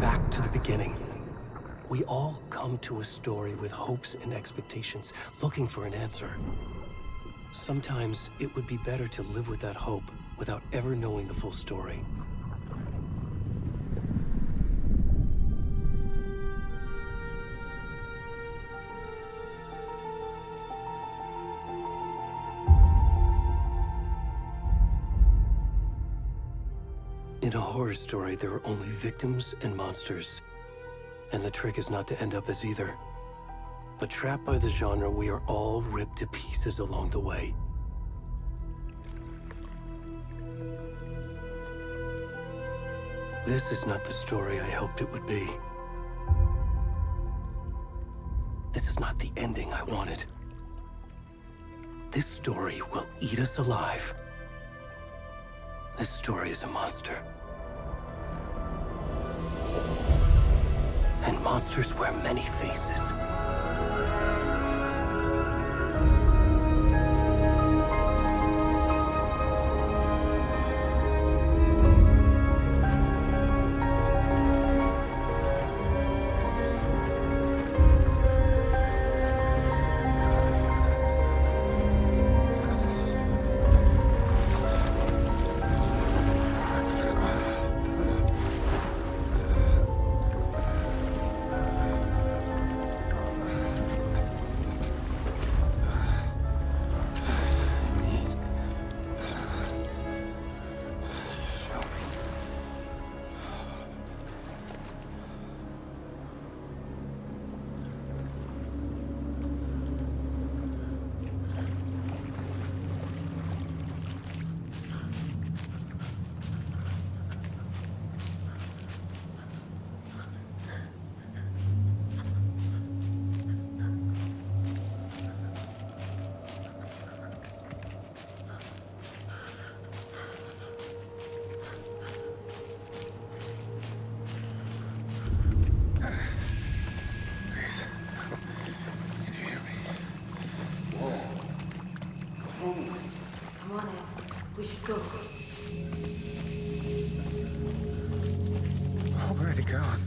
back to the beginning. We all come to a story with hopes and expectations, looking for an answer. Sometimes it would be better to live with that hope without ever knowing the full story. In a horror story, there are only victims and monsters. And the trick is not to end up as either. But trapped by the genre, we are all ripped to pieces along the way. This is not the story I hoped it would be. This is not the ending I wanted. This story will eat us alive. This story is a monster. And monsters wear many faces. Come on, Ed. We should go. Already gone.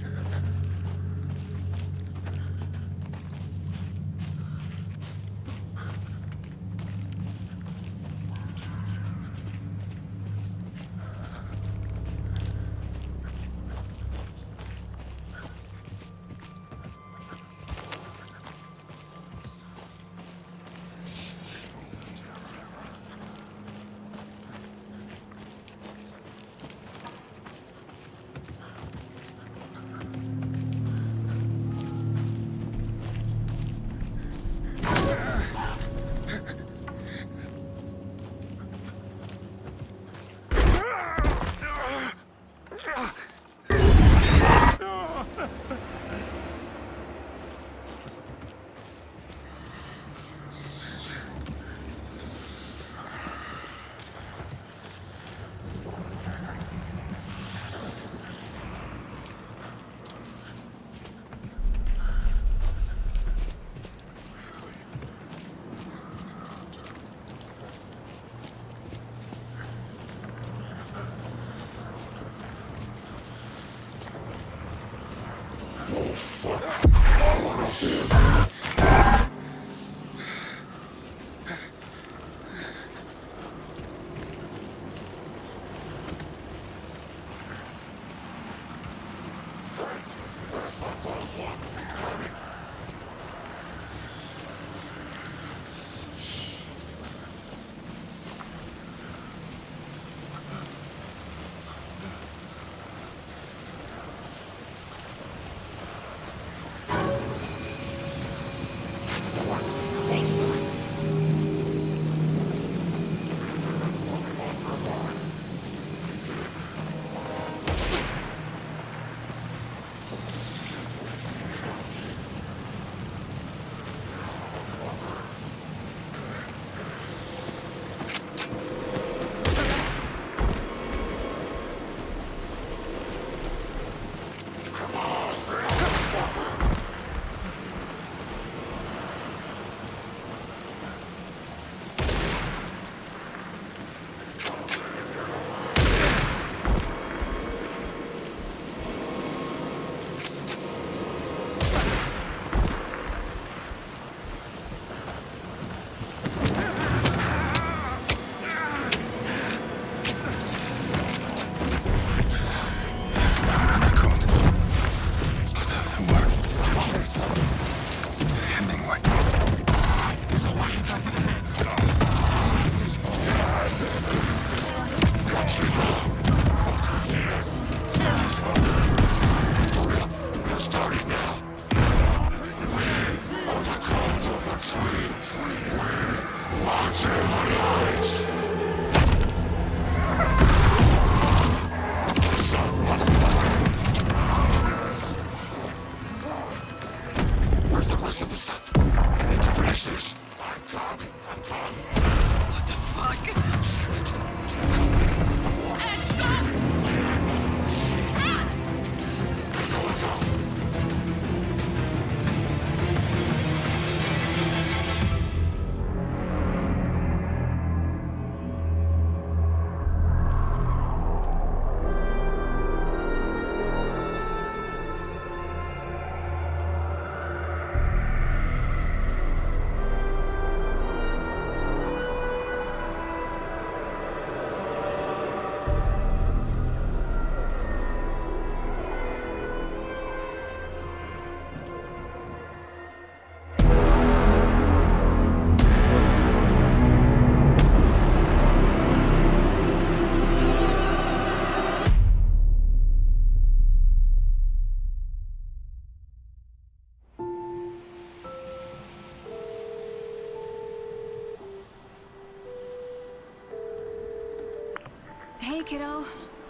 kiddo.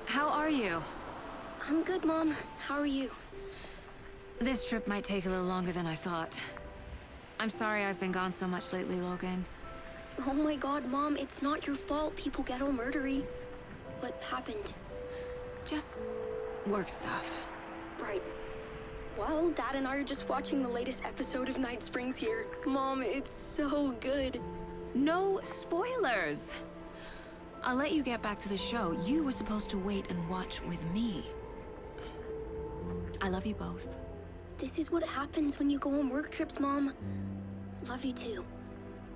How are you? I'm good, Mom. How are you? This trip might take a little longer than I thought. I'm sorry I've been gone so much lately, Logan. Oh my god, Mom, it's not your fault people get all murdery. What happened? Just work stuff. Right. Well, Dad and I are just watching the latest episode of Night Springs here. Mom, it's so good. No spoilers! I'll let you get back to the show. You were supposed to wait and watch with me. I love you both. This is what happens when you go on work trips, Mom. Love you too.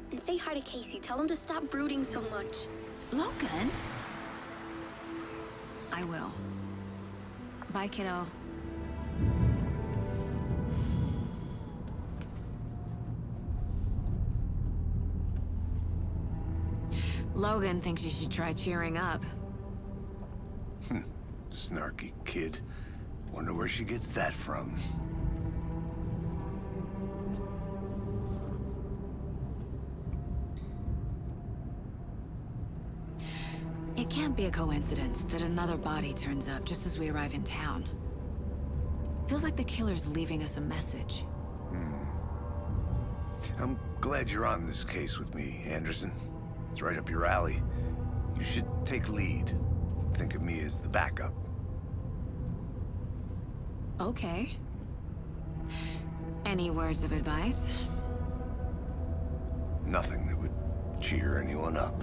And say hi to Casey. Tell him to stop brooding so much. Logan? I will. Bye, kiddo. Logan thinks you should try cheering up. Snarky kid. Wonder where she gets that from. It can't be a coincidence that another body turns up just as we arrive in town. Feels like the killer's leaving us a message. I'm glad you're on this case with me, Anderson. It's right up your alley. You should take lead. Think of me as the backup. Okay. Any words of advice? Nothing that would cheer anyone up.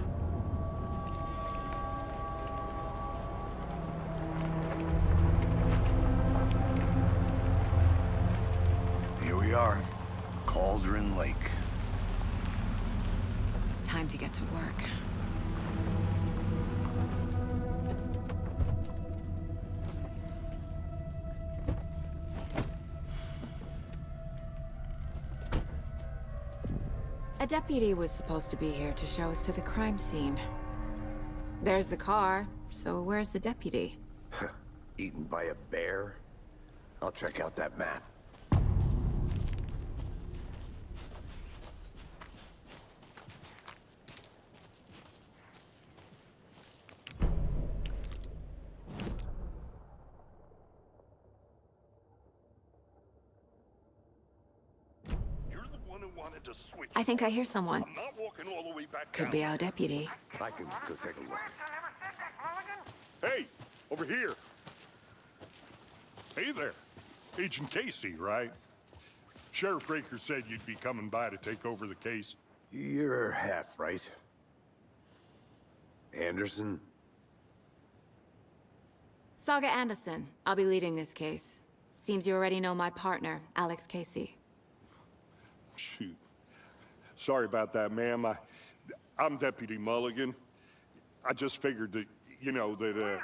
Here we are, Cauldron Lake. Time to get to work. A deputy was supposed to be here to show us to the crime scene. There's the car, so where's the deputy? Eaten by a bear? I'll check out that map. I think I hear someone. I'm not walking all the way back Could down. be our deputy. I can go take a look. Hey, over here. Hey there. Agent Casey, right? Sheriff Breaker said you'd be coming by to take over the case. You're half right. Anderson? Saga Anderson. I'll be leading this case. Seems you already know my partner, Alex Casey. Shoot. Sorry about that, ma'am. I'm Deputy Mulligan. I just figured that, you know, that, Those damn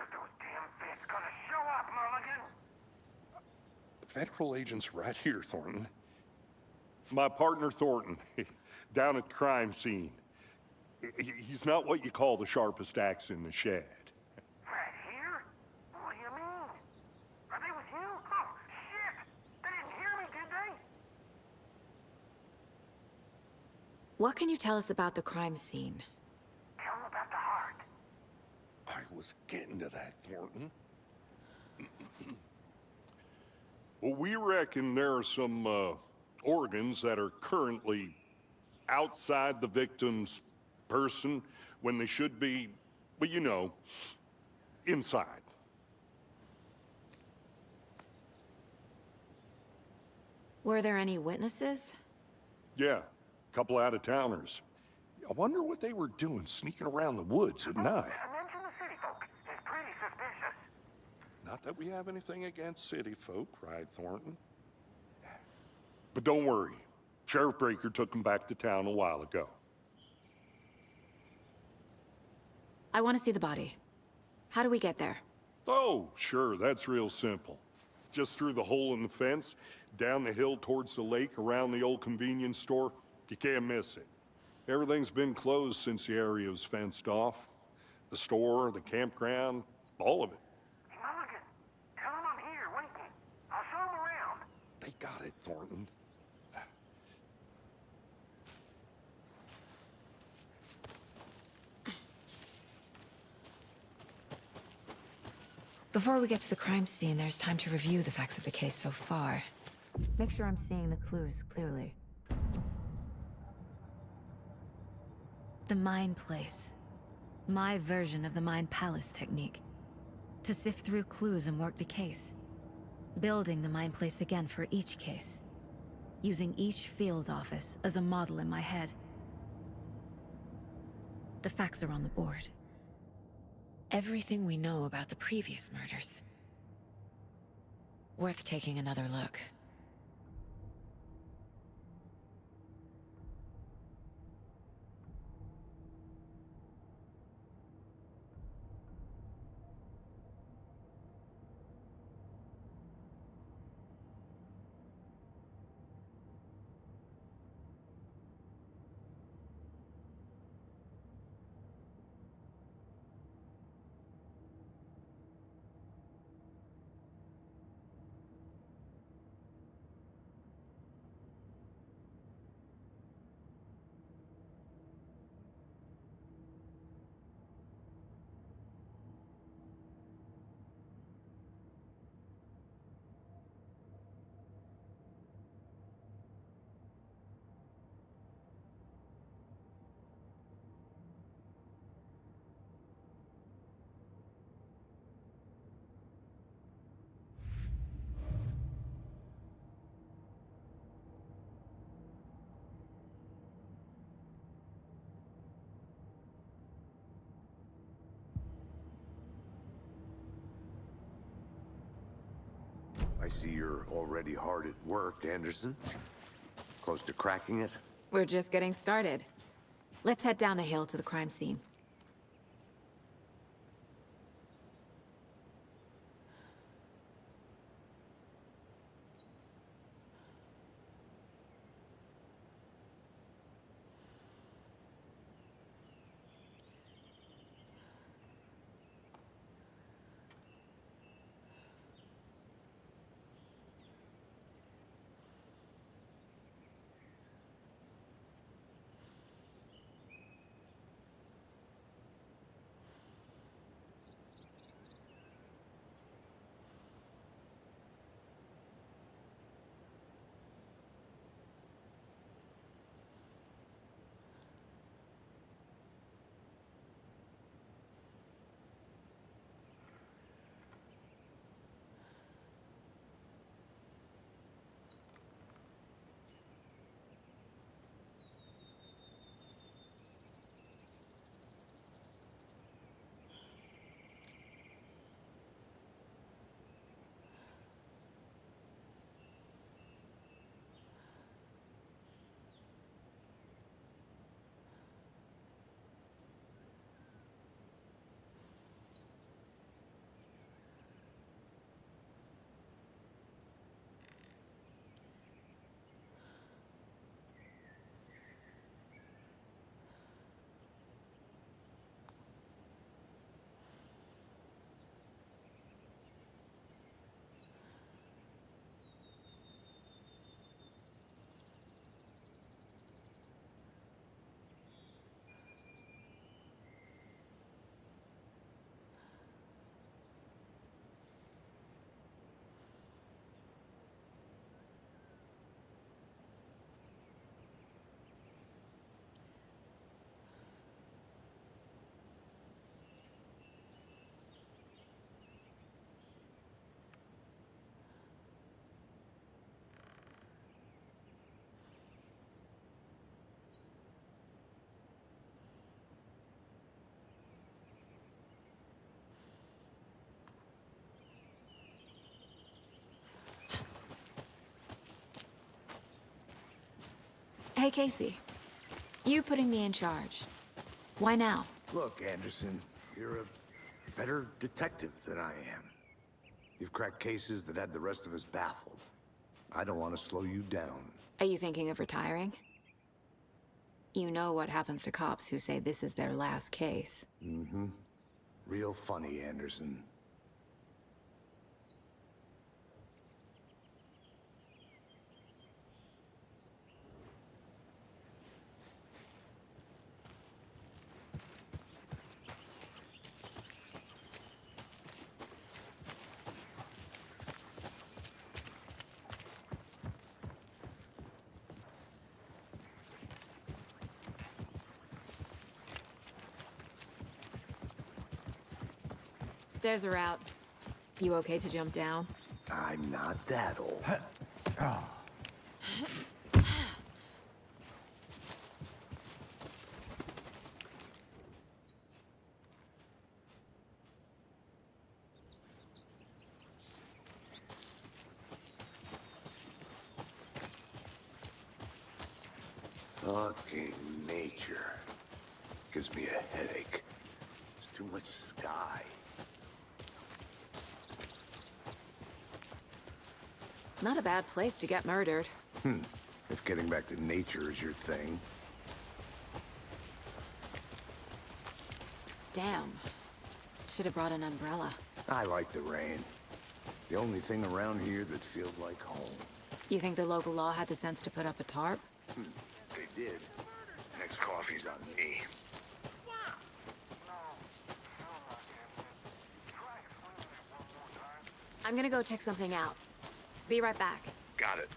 feds gonna show up, Mulligan? Federal agent's right here, Thornton. My partner, Thornton, down at the crime scene. He's not what you call the sharpest axe in the shed. Right here? What do you mean? Are they with you? Oh, shit! They didn't hear me, did they? What can you tell us about the crime scene? Tell them about the heart. I was getting to that, Thornton. Well, we reckon there are some organs that are currently outside the victim's person when they should be, well, you know, inside. Were there any witnesses? Yeah, a couple out-of-towners. I wonder what they were doing sneaking around the woods at night. Mention the city folk. It's pretty suspicious. Not that we have anything against city folk, right, Thornton? But don't worry. Sheriff Breaker took them back to town a while ago. I want to see the body. How do we get there? Oh, sure, that's real simple. Just through the hole in the fence, down the hill towards the lake, around the old convenience store. You can't miss it. Everything's been closed since the area was fenced off. The store, the campground, all of it. Hey, Mulligan, tell them I'm here, waiting. I'll show them around. They got it, Thornton. Before we get to the crime scene, there's time to review the facts of the case so far. Make sure I'm seeing the clues clearly. The Mind Place. My version of the Mind Palace technique. To sift through clues and work the case. Building the Mind Place again for each case. Using each field office as a model in my head. The facts are on the board. Everything we know about the previous murders. Worth taking another look. I see you're already hard at work, Anderson. Close to cracking it? We're just getting started. Let's head down the hill to the crime scene. Hey, Casey. You putting me in charge. Why now? Look, Anderson, you're a better detective than I am. You've cracked cases that had the rest of us baffled. I don't want to slow you down. Are you thinking of retiring? You know what happens to cops who say this is their last case. Mm-hmm. Real funny, Anderson. Stairs are out. You okay to jump down? I'm not that old. Fucking nature. Gives me a headache. There's too much sky. Not a bad place to get murdered. If getting back to nature is your thing. Damn. Should have brought an umbrella. I like the rain. The only thing around here that feels like home. You think the local law had the sense to put up a tarp? They did. Next coffee's on me. I'm gonna go check something out. Be right back. Got it.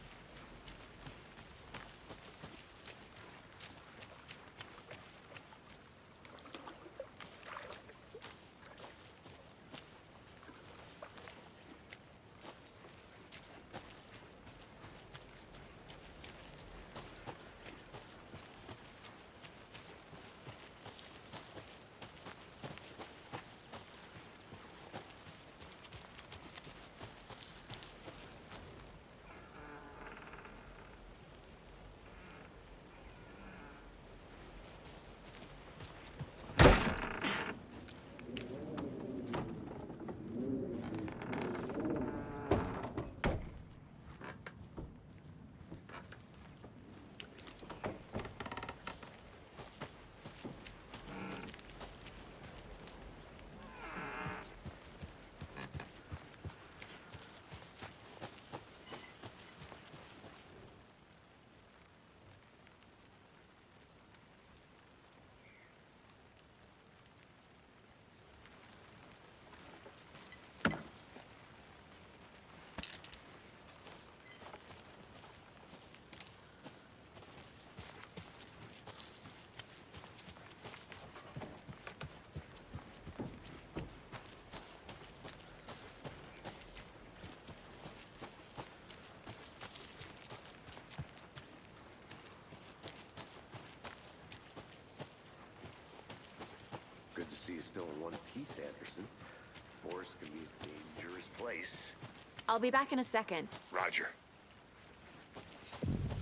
Good to see you still in one piece, Anderson. Forest can be a dangerous place. I'll be back in a second. Roger.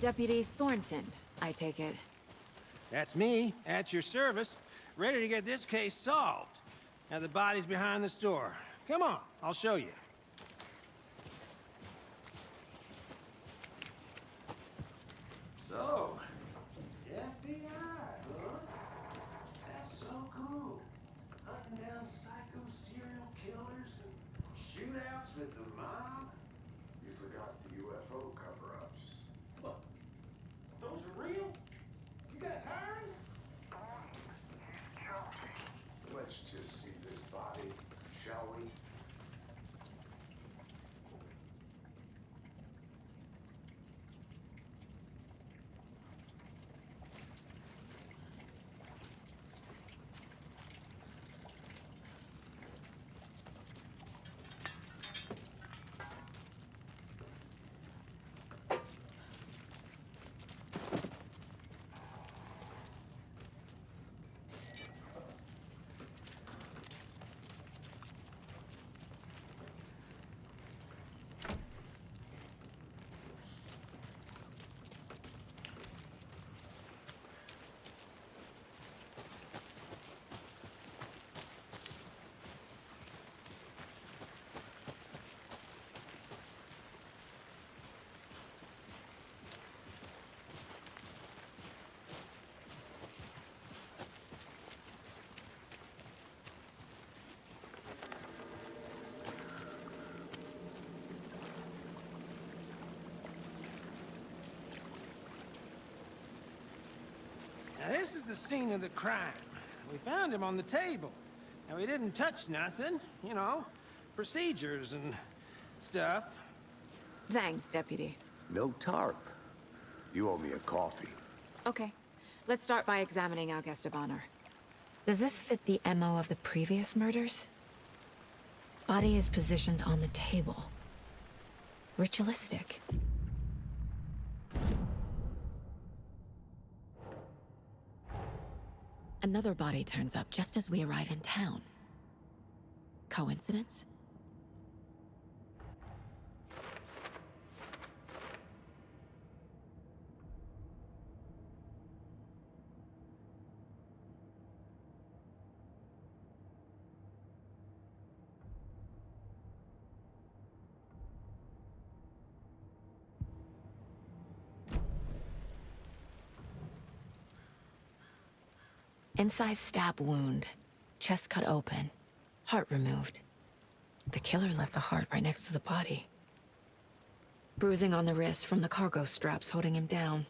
Deputy Thornton, I take it. That's me, at your service, ready to get this case solved. Now the body's behind the store. Come on, I'll show you. So, FBI, huh? That's so cool. Hunting down psycho serial killers and shootouts with the mob. You forgot the UFO cover-ups. Look, those are real? You guys hiring? Let's just see this body, shall we? Now this is the scene of the crime. We found him on the table. Now we didn't touch nothing, you know, procedures and stuff. Thanks, Deputy. No tarp. You owe me a coffee. Okay. Let's start by examining our guest of honor. Does this fit the MO of the previous murders? Body is positioned on the table. Ritualistic. Another body turns up just as we arrive in town. Coincidence? Incised stab wound. Chest cut open. Heart removed. The killer left the heart right next to the body. Bruising on the wrist from the cargo straps holding him down.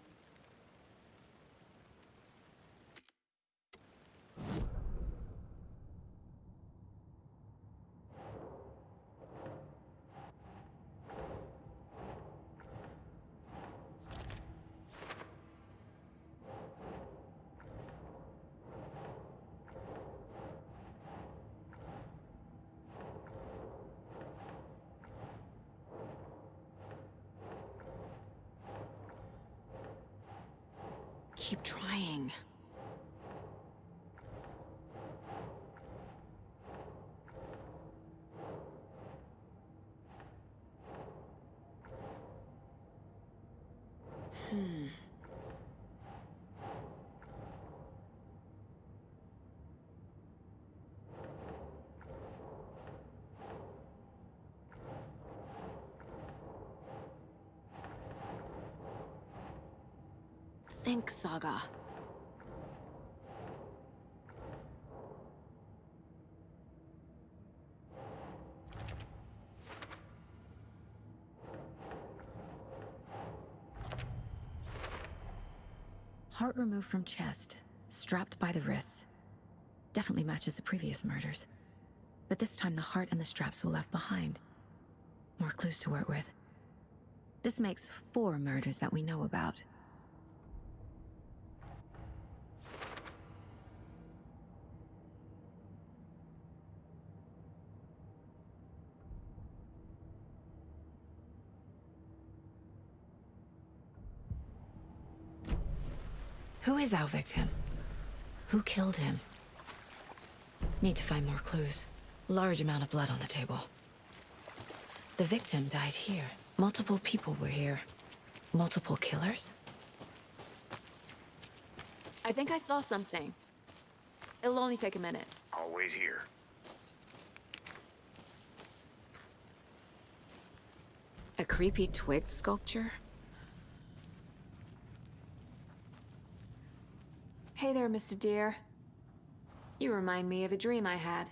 Keep trying. Think, Saga. Heart removed from chest, strapped by the wrists. Definitely matches the previous murders. But this time the heart and the straps were left behind. More clues to work with. This makes 4 murders that we know about. Who is our victim? Who killed him? Need to find more clues. Large amount of blood on the table. The victim died here. Multiple people were here. Multiple killers? I think I saw something. It'll only take a minute. I'll wait here. A creepy twig sculpture? Hey there, Mr. Deer. You remind me of a dream I had.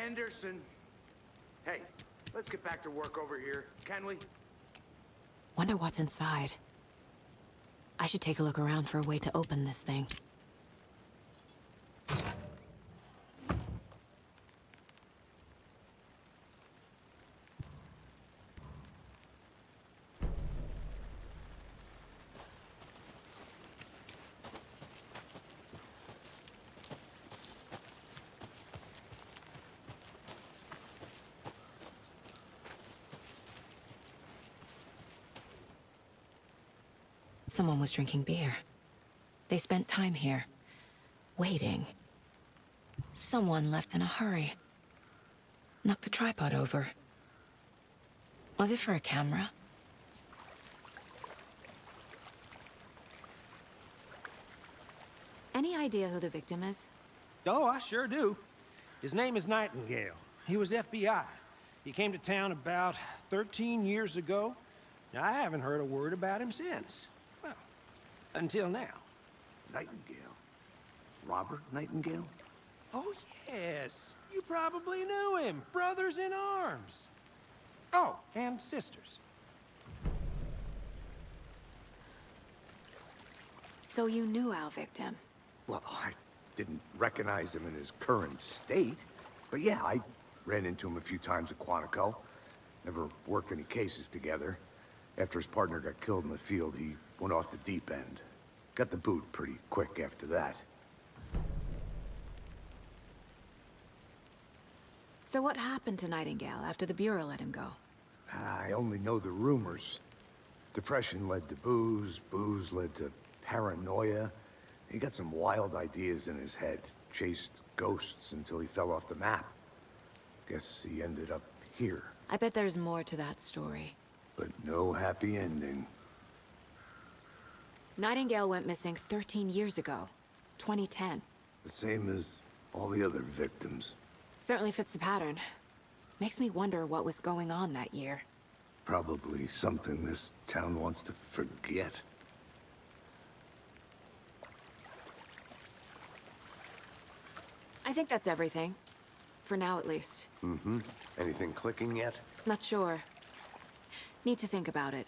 Anderson. Hey, let's get back to work over here, can we? Wonder what's inside. I should take a look around for a way to open this thing. Someone was drinking beer. They spent time here, waiting. Someone left in a hurry. Knocked the tripod over. Was it for a camera? Any idea who the victim is? Oh, I sure do. His name is Nightingale. He was FBI. He came to town about 13 years ago. Now, I haven't heard a word about him since. Well, until now. Nightingale? Robert Nightingale? Oh, yes. You probably knew him. Brothers in arms. Oh, and sisters. So you knew our victim? Well, I didn't recognize him in his current state. But yeah, I ran into him a few times at Quantico. Never worked any cases together. After his partner got killed in the field, he went off the deep end. Got the boot pretty quick after that. So what happened to Nightingale after the Bureau let him go? I only know the rumors. Depression led to booze, booze led to paranoia. He got some wild ideas in his head, chased ghosts until he fell off the map. Guess he ended up here. I bet there's more to that story. But no happy ending. Nightingale went missing 13 years ago, 2010. The same as all the other victims. Certainly fits the pattern. Makes me wonder what was going on that year. Probably something this town wants to forget. I think that's everything. For now, at least. Mm-hmm. Anything clicking yet? Not sure. Need to think about it.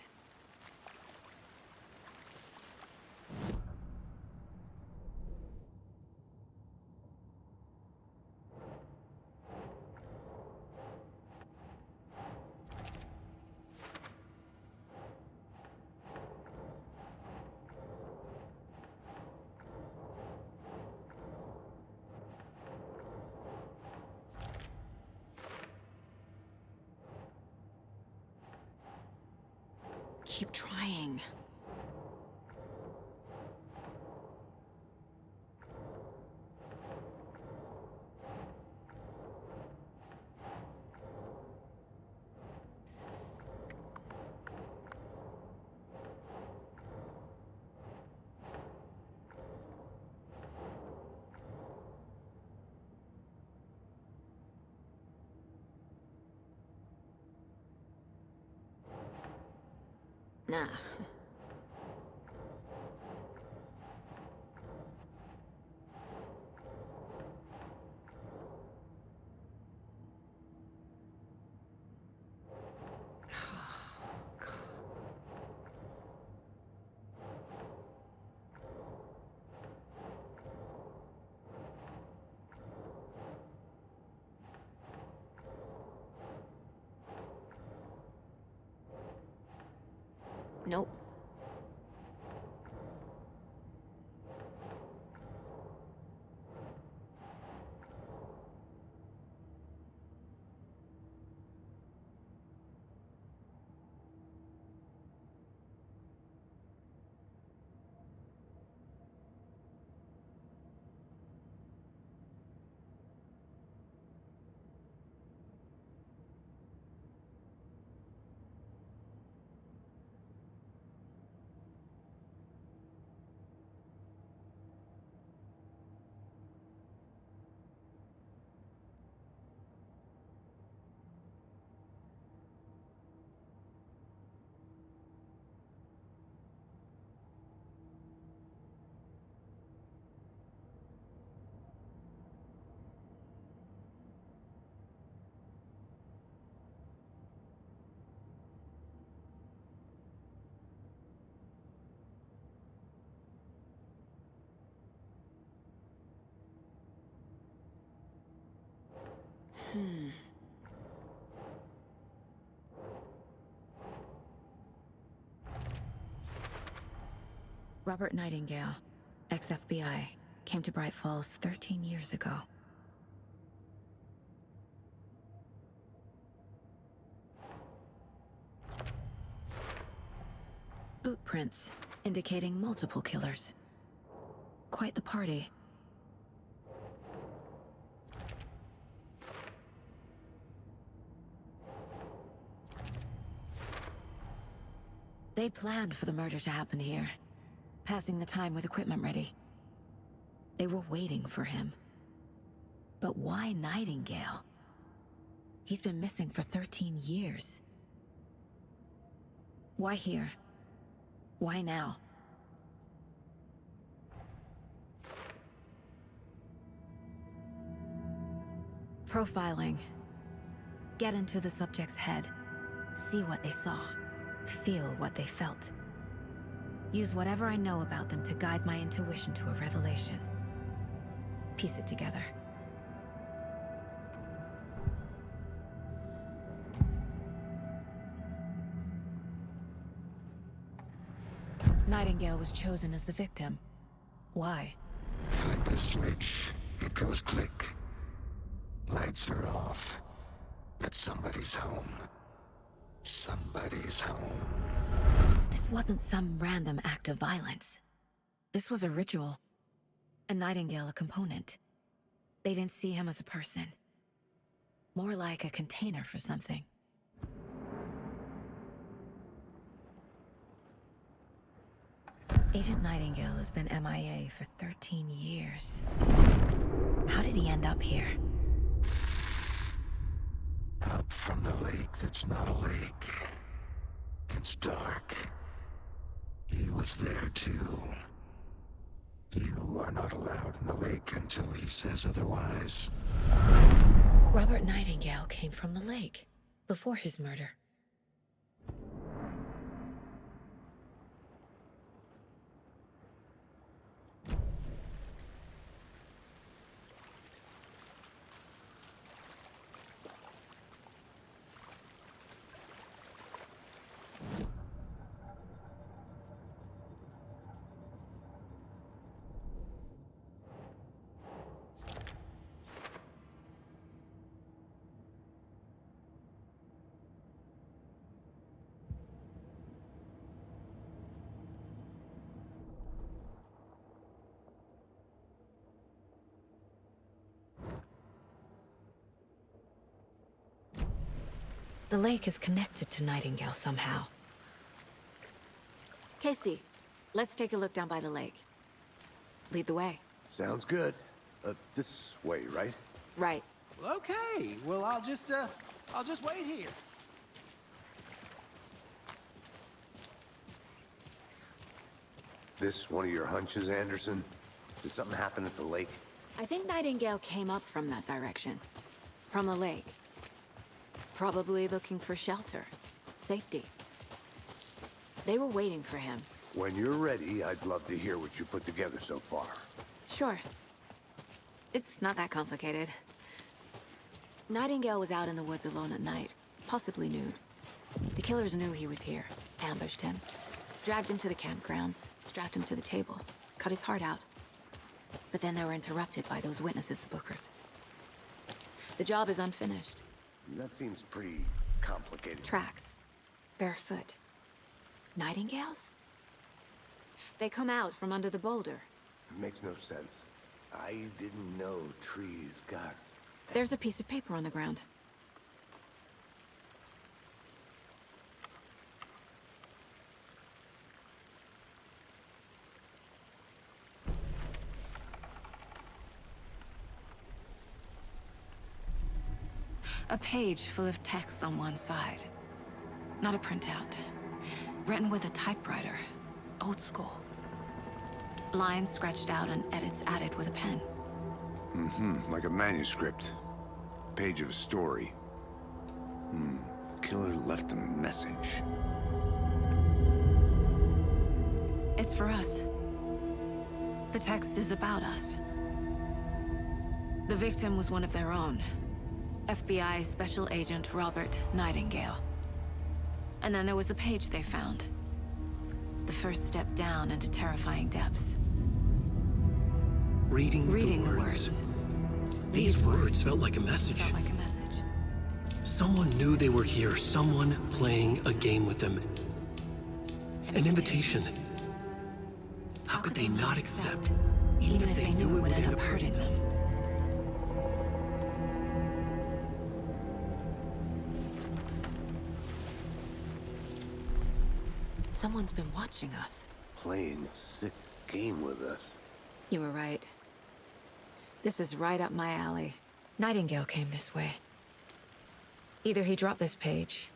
Keep trying. Nah. Nope. Robert Nightingale, ex-FBI, came to Bright Falls 13 years ago. Boot prints, indicating multiple killers. Quite the party. They planned for the murder to happen here, passing the time with equipment ready. They were waiting for him. But why Nightingale? He's been missing for 13 years. Why here? Why now? Profiling. Get into the subject's head. See what they saw. Feel what they felt. Use whatever I know about them to guide my intuition to a revelation. Piece it together. Nightingale was chosen as the victim. Why? Flick the switch, it goes click. Lights are off, but somebody's home. Somebody's home. This wasn't some random act of violence. This was a ritual. And Nightingale a component. They didn't see him as a person. More like a container for something. Agent Nightingale has been MIA for 13 years. How did he end up here? Up from the lake that's not a lake. It's dark. He was there too. You are not allowed in the lake until he says otherwise. Robert Nightingale came from the lake, before his murder. The lake is connected to Nightingale somehow. Casey, let's take a look down by the lake. Lead the way. Sounds good. This way, right? Right. Well, okay. Well, I'll just wait here. This one of your hunches, Anderson? Did something happen at the lake? I think Nightingale came up from that direction. From the lake. Probably looking for shelter. Safety. They were waiting for him. When you're ready, I'd love to hear what you put together so far. Sure. It's not that complicated. Nightingale was out in the woods alone at night, possibly nude. The killers knew he was here, ambushed him, dragged him to the campgrounds, strapped him to the table, cut his heart out. But then they were interrupted by those witnesses, the Bookers. The job is unfinished. That seems pretty complicated. Tracks. Barefoot. Nightingales? They come out from under the boulder. Makes no sense. I didn't know trees got... There's a piece of paper on the ground. A page full of text on one side. Not a printout. Written with a typewriter. Old school. Lines scratched out and edits added with a pen. Like a manuscript. Page of a story. Killer left a message. It's for us. The text is about us. The victim was one of their own. FBI Special Agent Robert Nightingale. And then there was the page they found. The first step down into terrifying depths. Reading the words. These words felt like a message. Felt like a message. Someone knew they were here, someone playing a game with them. An invitation. How could they not accept, even if they knew it would end up hurting them? Someone's been watching us. Playing a sick game with us. You were right. This is right up my alley. Nightingale came this way. Either he dropped this page,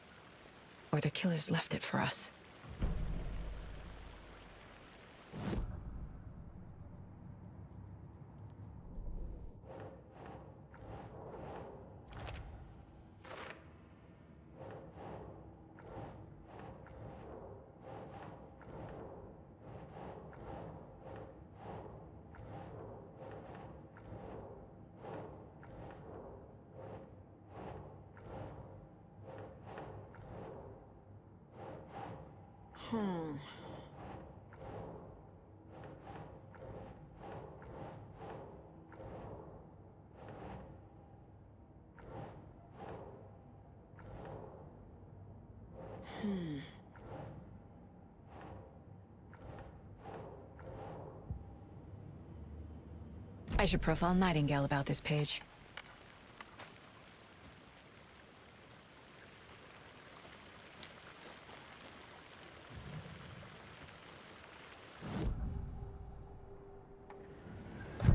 or the killers left it for us. Hmm. I should profile Nightingale about this page.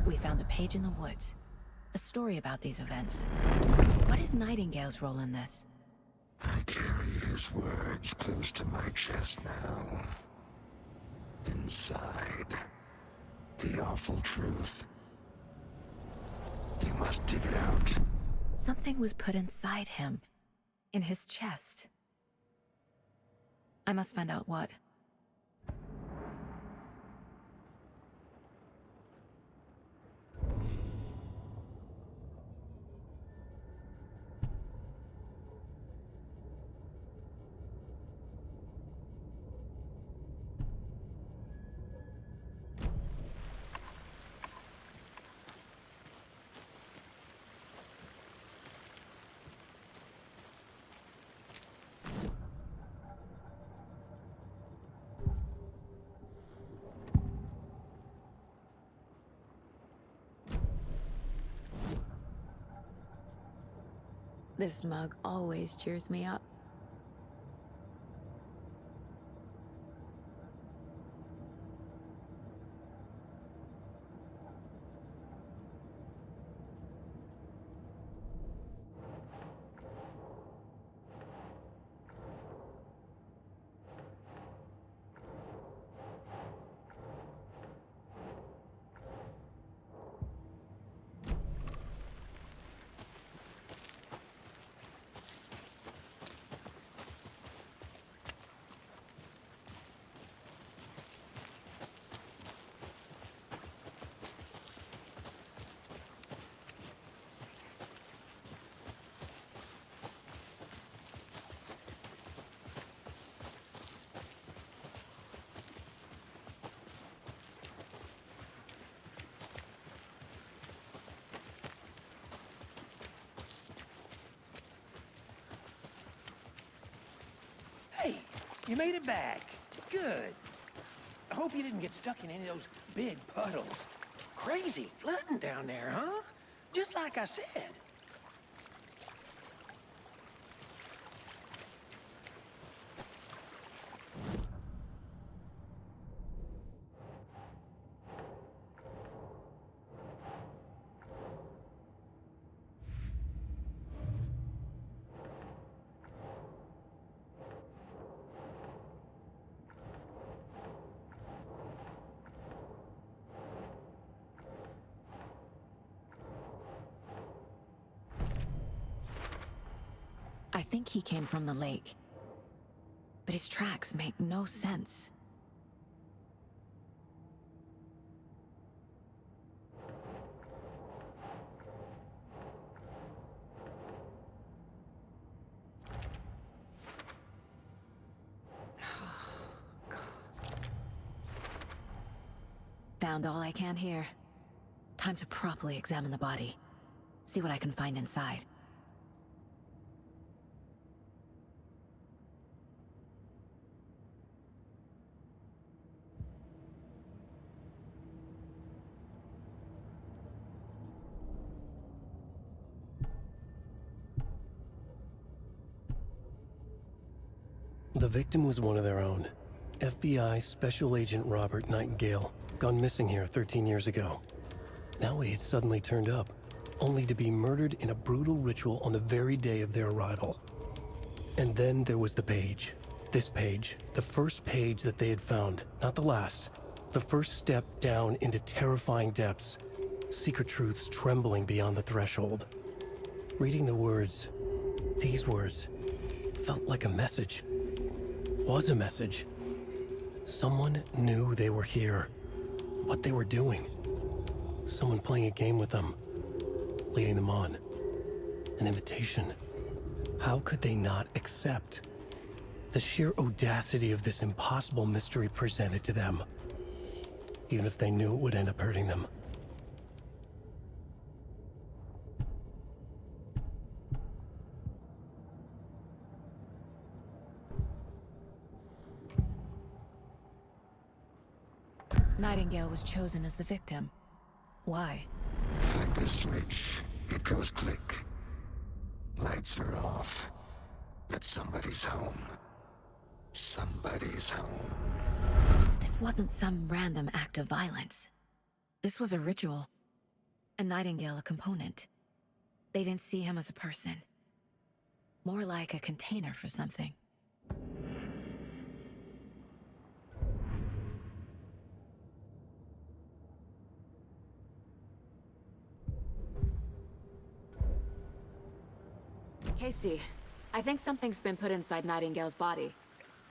We found a page in the woods. A story about these events. What is Nightingale's role in this? I carry his words close to my chest now. Inside, the awful truth. You must dig it out. Something was put inside him. In his chest. I must find out what. This mug always cheers me up. Hey, you made it back. Good. I hope you didn't get stuck in any of those big puddles. Crazy flooding down there, huh? Just like I said. I think he came from the lake. But his tracks make no sense. Found all I can here. Time to properly examine the body. See what I can find inside. The victim was one of their own. FBI Special Agent Robert Nightingale, gone missing here 13 years ago. Now he had suddenly turned up, only to be murdered in a brutal ritual on the very day of their arrival. And then there was the page. This page, the first page that they had found, not the last. The first step down into terrifying depths, secret truths trembling beyond the threshold. Reading the words, these words, felt like a message. Was a message. Someone knew they were here, what they were doing. Someone playing a game with them, leading them on. An invitation. How could they not accept? The sheer audacity of this impossible mystery presented to them, even if they knew it would end up hurting them. Nightingale was chosen as the victim. Why? Flick the switch. It goes click. Lights are off. But somebody's home. Somebody's home. This wasn't some random act of violence. This was a ritual. And Nightingale a component. They didn't see him as a person. More like a container for something. Casey, I think something's been put inside Nightingale's body.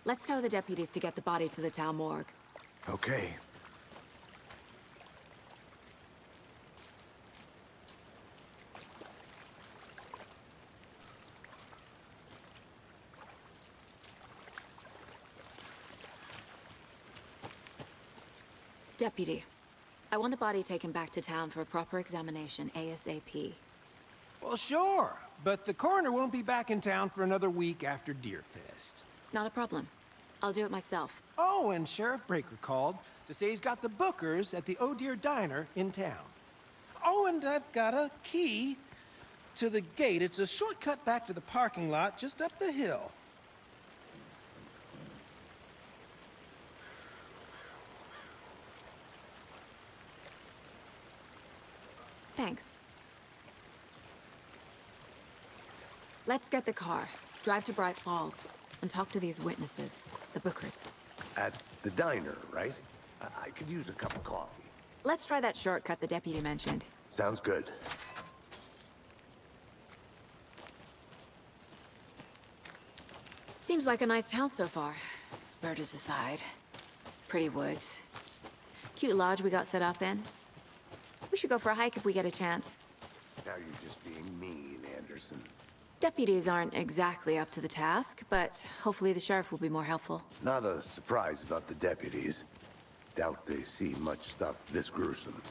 Let's tell the deputies to get the body to the town morgue. Okay. Deputy, I want the body taken back to town for a proper examination ASAP. Well, sure, but the coroner won't be back in town for another week after Deerfest. Not a problem. I'll do it myself. Oh, and Sheriff Breaker called to say he's got the bookers at the Oh Dear Diner in town. Oh, and I've got a key to the gate. It's a shortcut back to the parking lot just up the hill. Thanks. Let's get the car, drive to Bright Falls, and talk to these witnesses, the bookers. At the diner, right? I could use a cup of coffee. Let's try that shortcut the deputy mentioned. Sounds good. Seems like a nice town so far. Murders aside. Pretty woods. Cute lodge we got set up in. We should go for a hike if we get a chance. Now you're just being mean, Anderson. Deputies aren't exactly up to the task, but hopefully the sheriff will be more helpful. Not a surprise about the deputies. Doubt they see much stuff this gruesome.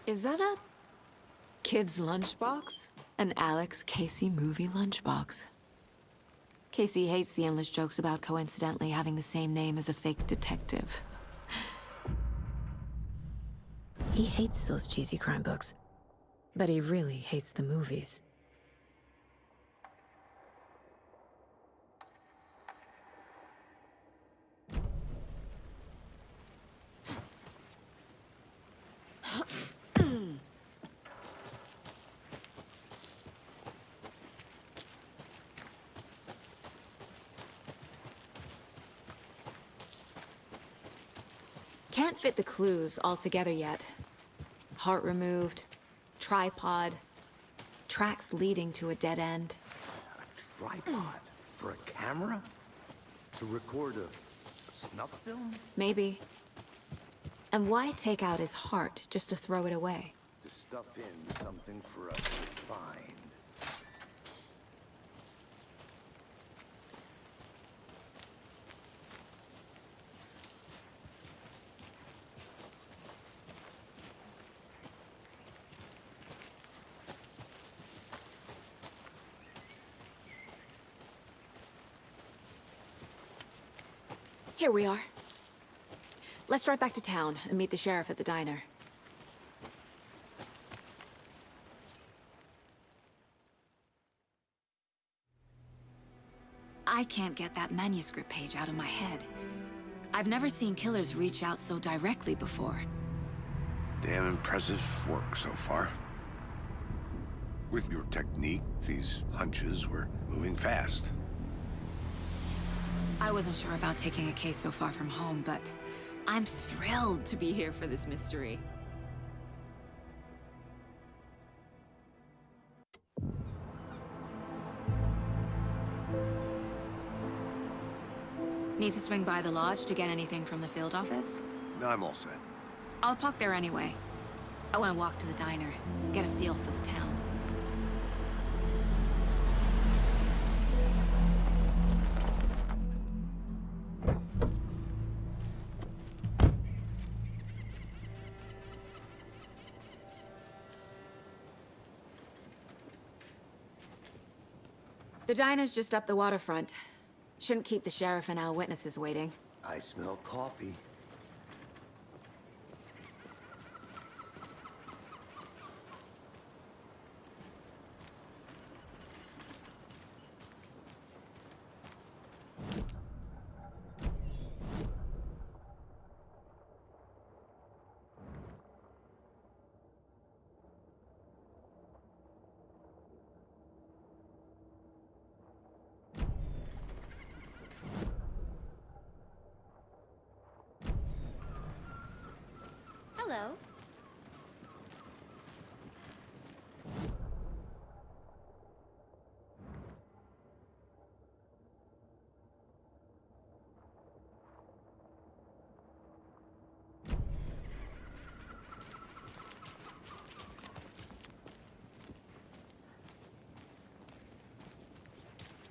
Is that a kid's lunchbox? An Alex Casey movie lunchbox. Casey hates the endless jokes about coincidentally having the same name as a fake detective. He hates those cheesy crime books, but he really hates the movies. Can't fit the clues all together yet. Heart removed, tripod, tracks leading to a dead end. A tripod? For a camera? To record a snuff film? Maybe. And why take out his heart just to throw it away? To stuff in something for us to find. Here we are. Let's drive back to town and meet the sheriff at the diner. I can't get that manuscript page out of my head. I've never seen killers reach out so directly before. Damn impressive work so far. With your technique, these hunches were moving fast. I wasn't sure about taking a case so far from home, but I'm thrilled to be here for this mystery. Need to swing by the lodge to get anything from the field office? No, I'm all set. I'll park there anyway. I want to walk to the diner, get a feel for the town. The diner's just up the waterfront. Shouldn't keep the sheriff and our witnesses waiting. I smell coffee. Hello.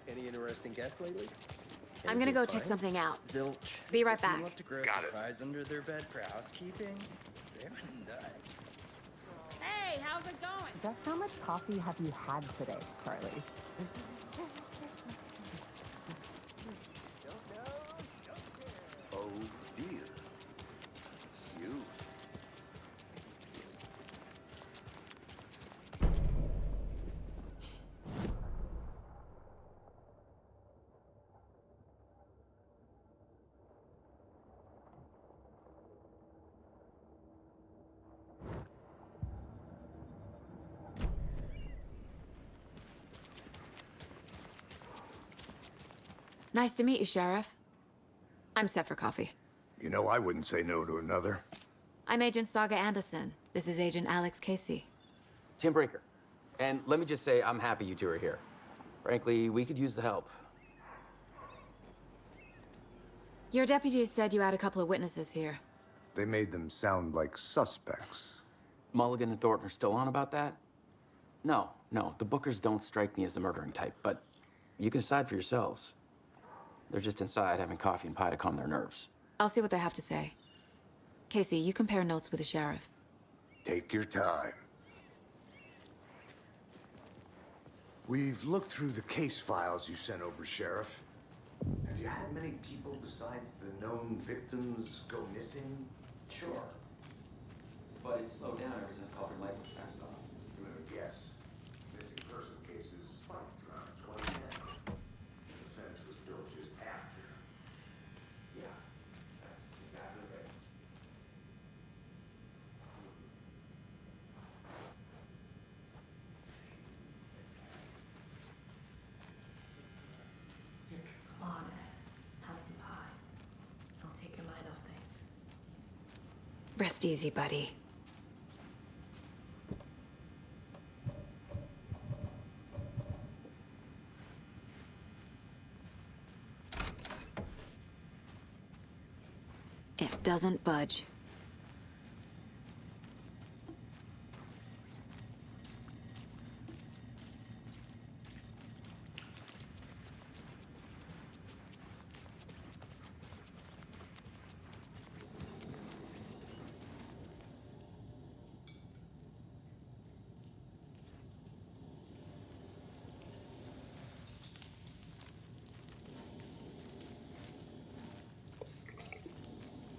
Any interesting guests lately? I'm gonna go check something out. Zilch. Be right Does he back. love to grow a surprise under their bed for housekeeping? They're nuts. Hey, how's it going? Just how much coffee have you had today, Charlie? Oh dear. You. Nice to meet you, Sheriff. I'm set for coffee. You know, I wouldn't say no to another. I'm Agent Saga Anderson. This is Agent Alex Casey. Tim Brinker. And let me just say, I'm happy you two are here. Frankly, we could use the help. Your deputies said you had a couple of witnesses here. They made them sound like suspects. Mulligan and Thornton are still on about that? No, the Bookers don't strike me as the murdering type, but you can decide for yourselves. They're just inside having coffee and pie to calm their nerves. I'll see what they have to say. Casey, you compare notes with the sheriff. Take your time. We've looked through the case files you sent over, Sheriff. Have you had many people besides the known victims go missing? Sure. But it's slowed down ever since Culver Lake was fenced off. You have a guess. Missing person cases spiked around 2010. The fence was built just after. Yeah, that's exactly right. Come on, Ed. Have some pie. I'll take your mind off things. Rest easy, buddy. It doesn't budge.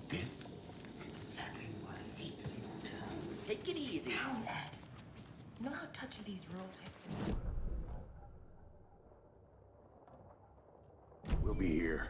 This Easy. Down. You know how touchy these rural types can be? We'll be here.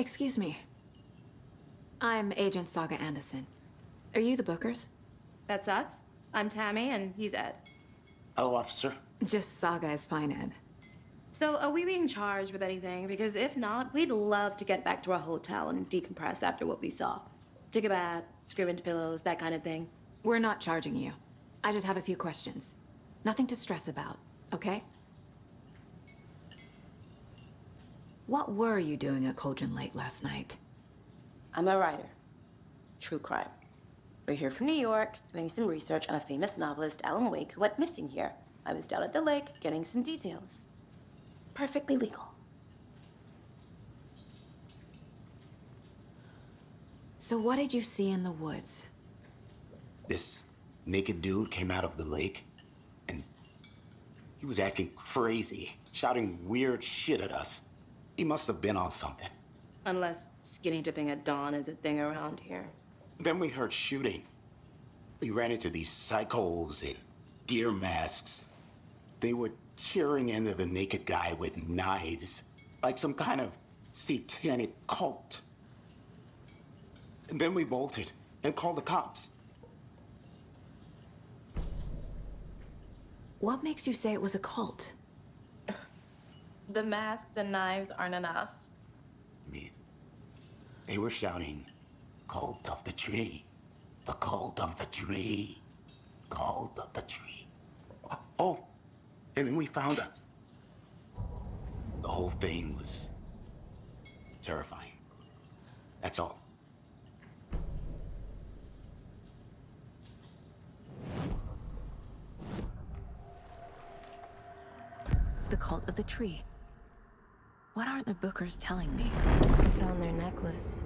Excuse me. I'm Agent Saga Anderson. Are you the Bookers? That's us. I'm Tammy, and he's Ed. Hello, officer. Just Saga is fine, Ed. So, are we being charged with anything? Because if not, we'd love to get back to our hotel and decompress after what we saw. Take a bath, scream into pillows, that kind of thing. We're not charging you. I just have a few questions. Nothing to stress about, okay? What were you doing at Cauldron Lake last night? I'm a writer. True crime. We're here from New York, doing some research on a famous novelist, Alan Wake, who went missing here. I was down at the lake, getting some details. Perfectly legal. So what did you see in the woods? This naked dude came out of the lake, and he was acting crazy, shouting weird shit at us. He must have been on something. Unless skinny dipping at dawn is a thing around here. Then we heard shooting. We ran into these psychos in deer masks. They were tearing into the naked guy with knives, like some kind of satanic cult. And then we bolted and called the cops. What makes you say it was a cult? The masks and knives aren't enough. They were shouting, "Cult of the tree, the cult of the tree, cult of the tree." Oh, and then we found out. The whole thing was terrifying. That's all. The cult of the tree. What aren't the Bookers telling me? I found their necklace.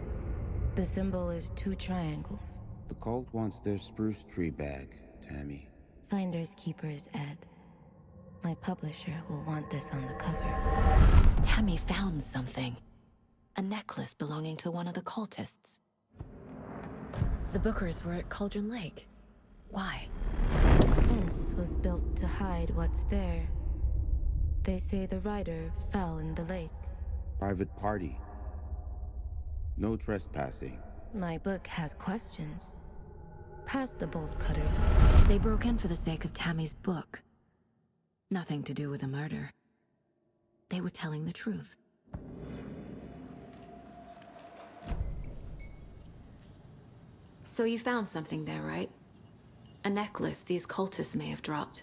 The symbol is 2 triangles. The cult wants their spruce tree bag, Tammy. Finders keepers, Ed. My publisher will want this on the cover. Tammy found something. A necklace belonging to one of the cultists. The Bookers were at Cauldron Lake. Why? The fence was built to hide what's there. They say the writer fell in the lake. Private party. No trespassing. My book has questions. Past the bolt cutters. They broke in for the sake of Tammy's book. Nothing to do with a murder. They were telling the truth. So you found something there, right? A necklace these cultists may have dropped.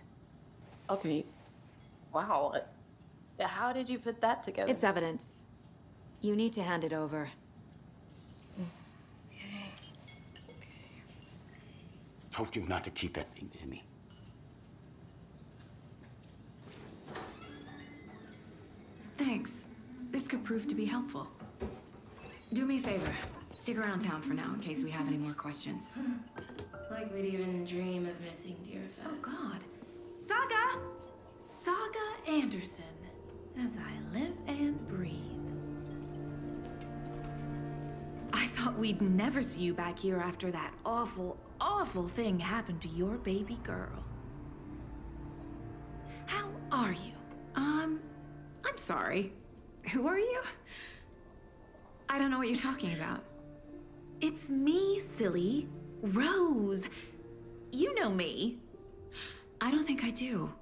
Okay. Wow. How did you put that together? It's evidence. You need to hand it over. Okay. Told you not to keep that thing to me. Thanks. This could prove to be helpful. Do me a favor. Stick around town for now in case we have any more questions. Like we'd even dream of missing dear Fez. Oh, God. Saga! Saga Anderson. As I live and breathe. I thought we'd never see you back here after that awful, awful thing happened to your baby girl. How are you? I'm sorry. Who are you? I don't know what you're talking about. It's me, silly. Rose. You know me. I don't think I do.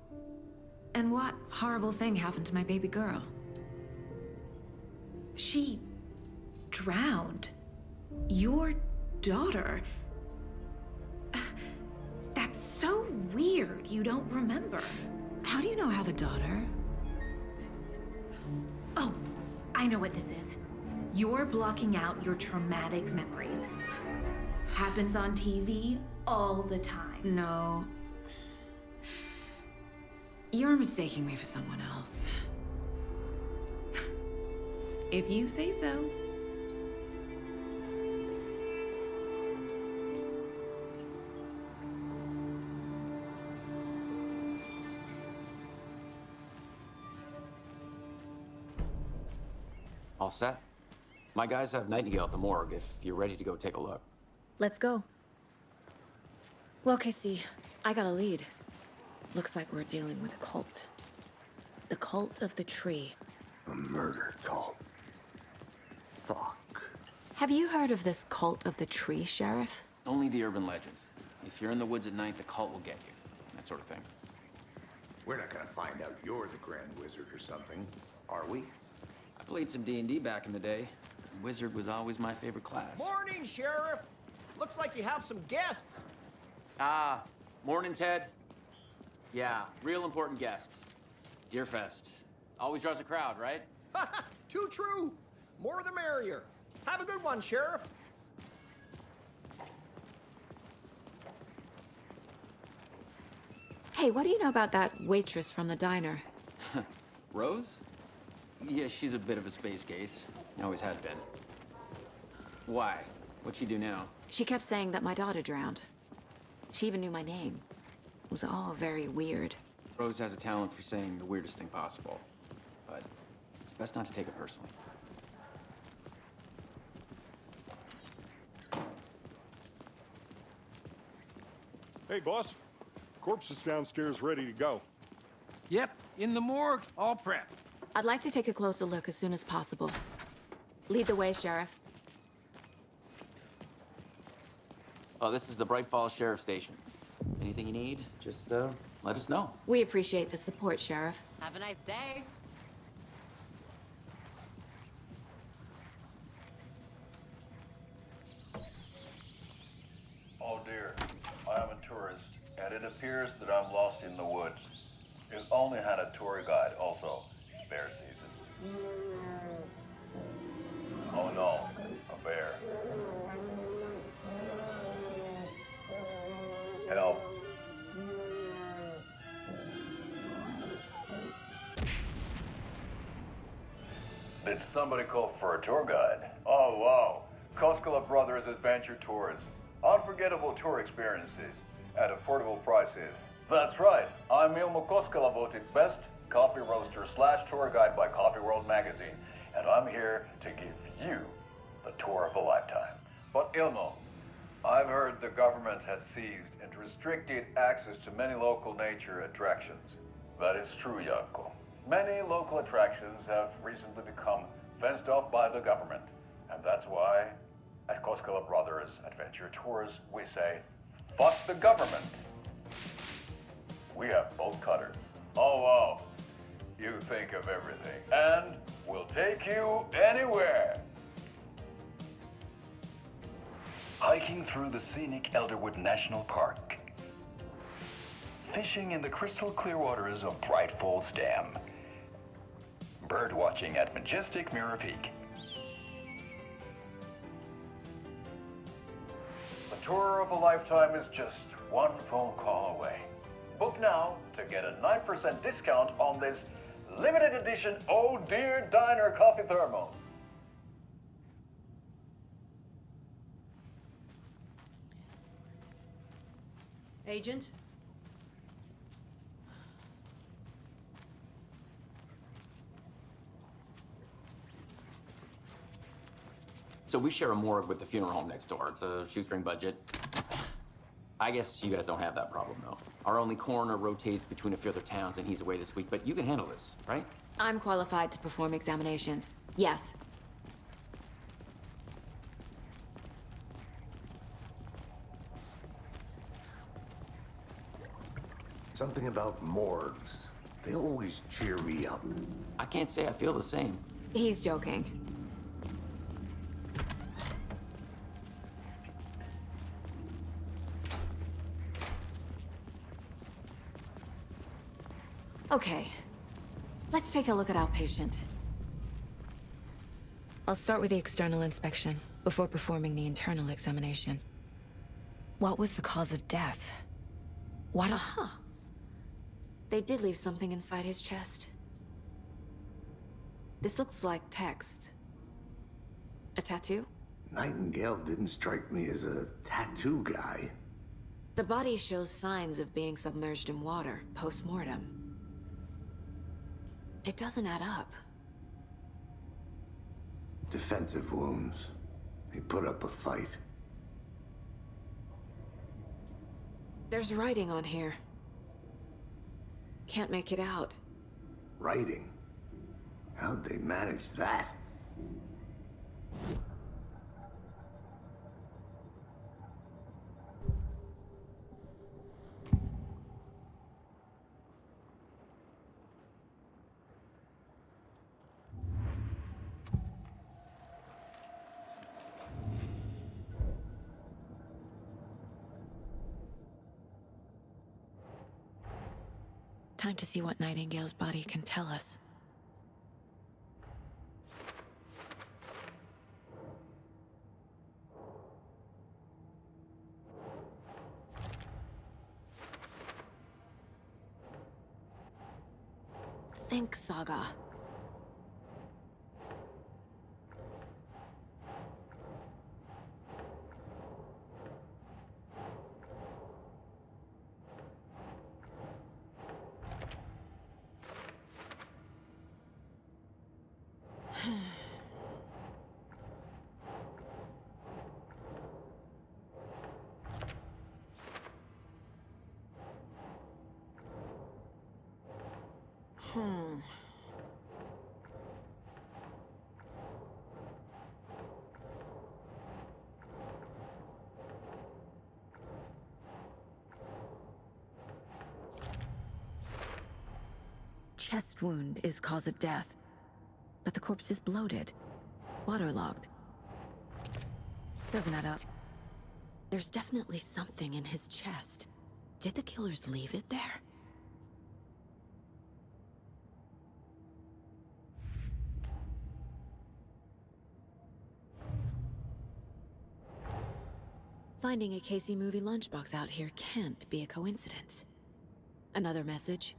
And what horrible thing happened to my baby girl? She drowned. Your daughter. That's so weird you don't remember. How do you know I have a daughter? Oh, I know what this is. You're blocking out your traumatic memories. Happens on TV all the time. No. You're mistaking me for someone else. If you say so. All set? My guys have Nightingale at the morgue if you're ready to go take a look. Let's go. Well, Casey, I got a lead. Looks like we're dealing with a cult. The cult of the tree. A murder cult. Fuck. Have you heard of this cult of the tree, Sheriff? Only the urban legend. If you're in the woods at night, the cult will get you. That sort of thing. We're not gonna find out you're the Grand Wizard or something, are we? I played some D&D back in the day. Wizard was always my favorite class. Morning, Sheriff. Looks like you have some guests. Ah, morning, Ted. Yeah, real important guests. Deerfest. Always draws a crowd, right? Too true. More the merrier. Have a good one, Sheriff. Hey, what do you know about that waitress from the diner? Rose? Yeah, she's a bit of a space case. Always has been. Why? What'd she do now? She kept saying that my daughter drowned. She even knew my name. It was all very weird. Rose has a talent for saying the weirdest thing possible. But it's best not to take it personally. Hey, boss. Corpse is downstairs ready to go. Yep, in the morgue, all prepped. I'd like to take a closer look as soon as possible. Lead the way, Sheriff. Oh, this is the Bright Falls Sheriff Station. Anything you need, just let us know. We appreciate the support, Sheriff. Have a nice day. Oh dear, I am a tourist, and it appears that I'm lost in the woods. It only had a tour guide, also. It's bear season. Oh no, a bear. Help. Did somebody call for a tour guide? Oh wow, Koskela Brothers Adventure Tours. Unforgettable tour experiences at affordable prices. That's right, I'm Ilmo Koskela, voted best coffee roaster / tour guide by Coffee World magazine, and I'm here to give you the tour of a lifetime. But Ilmo, I've heard the government has seized and restricted access to many local nature attractions. That is true, Janko. Many local attractions have recently become fenced off by the government, and that's why at Koskela Brothers Adventure Tours, we say, fuck the government. We have bolt cutters. Oh, wow. You think of everything. And we'll take you anywhere. Hiking through the scenic Elderwood National Park. Fishing in the crystal clear waters of Bright Falls Dam. Bird watching at majestic Mirror Peak. The tour of a lifetime is just one phone call away. Book now to get a 9% discount on this limited edition Oh Dear Diner coffee thermos. Agent? So we share a morgue with the funeral home next door. It's a shoestring budget. I guess you guys don't have that problem, though. Our only coroner rotates between a few other towns, and he's away this week. But you can handle this, right? I'm qualified to perform examinations. Yes. Something about morgues. They always cheer me up. I can't say I feel the same. He's joking. Okay. Let's take a look at our patient. I'll start with the external inspection, before performing the internal examination. What was the cause of death? What Aha. They did leave something inside his chest. This looks like text. A tattoo? Nightingale didn't strike me as a tattoo guy. The body shows signs of being submerged in water, post-mortem. It doesn't add up. Defensive wounds. He put up a fight. There's writing on here. Can't make it out. Writing? How'd they manage that? Time to see what Nightingale's body can tell us. Think, Saga. Chest wound is cause of death, but the corpse is bloated, waterlogged. Doesn't add up. There's definitely something in his chest. Did the killers leave it there? Finding a Casey movie lunchbox out here can't be a coincidence. Another message?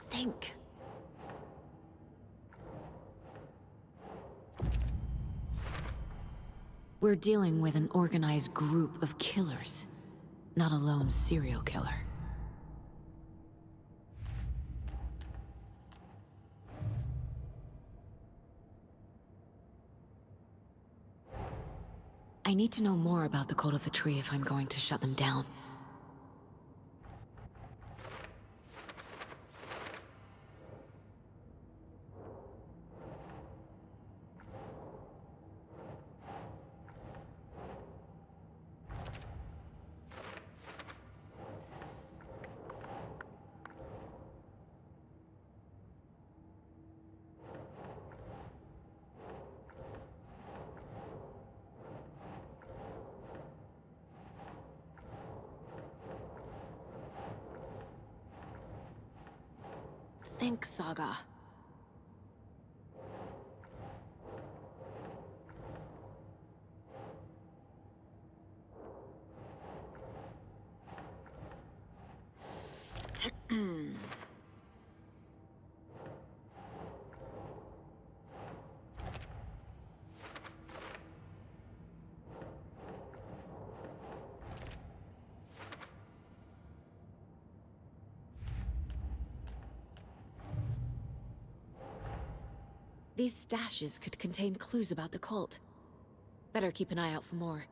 Think. We're dealing with an organized group of killers, not a lone serial killer. I need to know more about the code of the tree if I'm going to shut them down. Think, Saga. These stashes could contain clues about the cult. Better keep an eye out for more.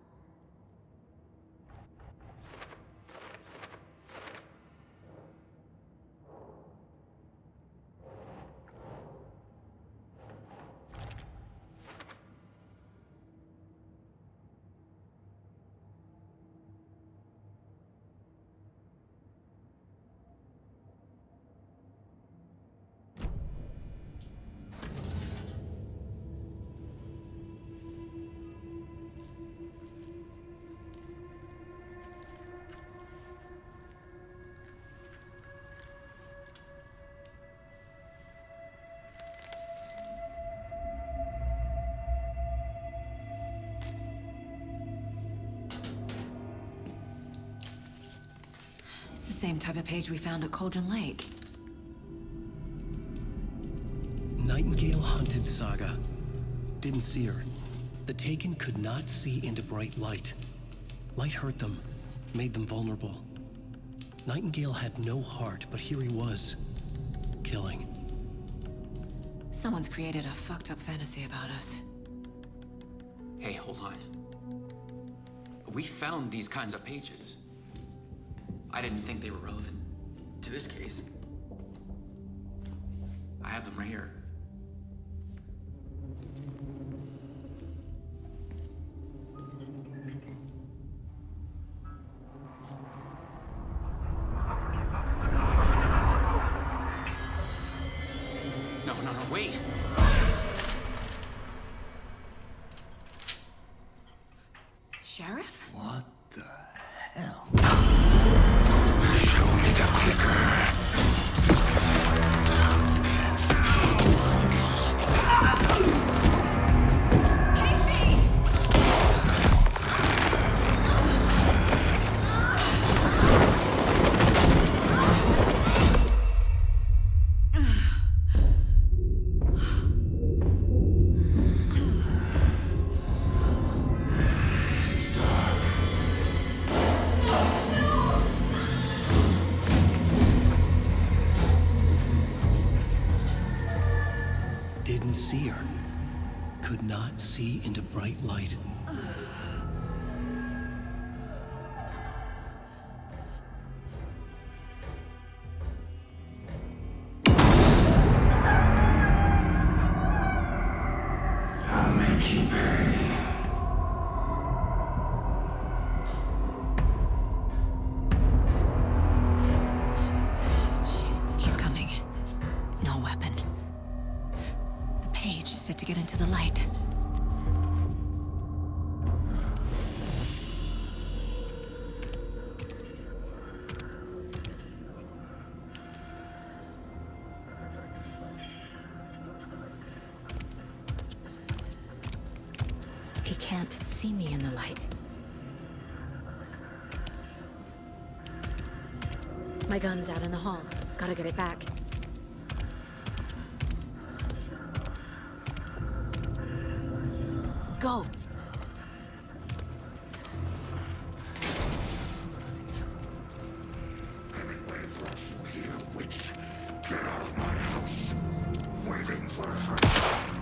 Same type of page we found at Cauldron Lake. Nightingale hunted Saga. Didn't see her. The Taken could not see into bright light. Light hurt them, made them vulnerable. Nightingale had no heart, but here he was, killing. Someone's created a fucked up fantasy about us. Hey, hold on. We found these kinds of pages. I didn't think they were relevant to this case. I have them right here. No, wait! Sheriff? What the hell? Show me the clicker. Didn't see her. Could not see into bright light. I'll make you pay. He's coming. No weapon. The page said to get into the light. He can't see me in the light. My gun's out in the hall. Gotta get it back. Go! Witch, get out of my house. Waiting for her.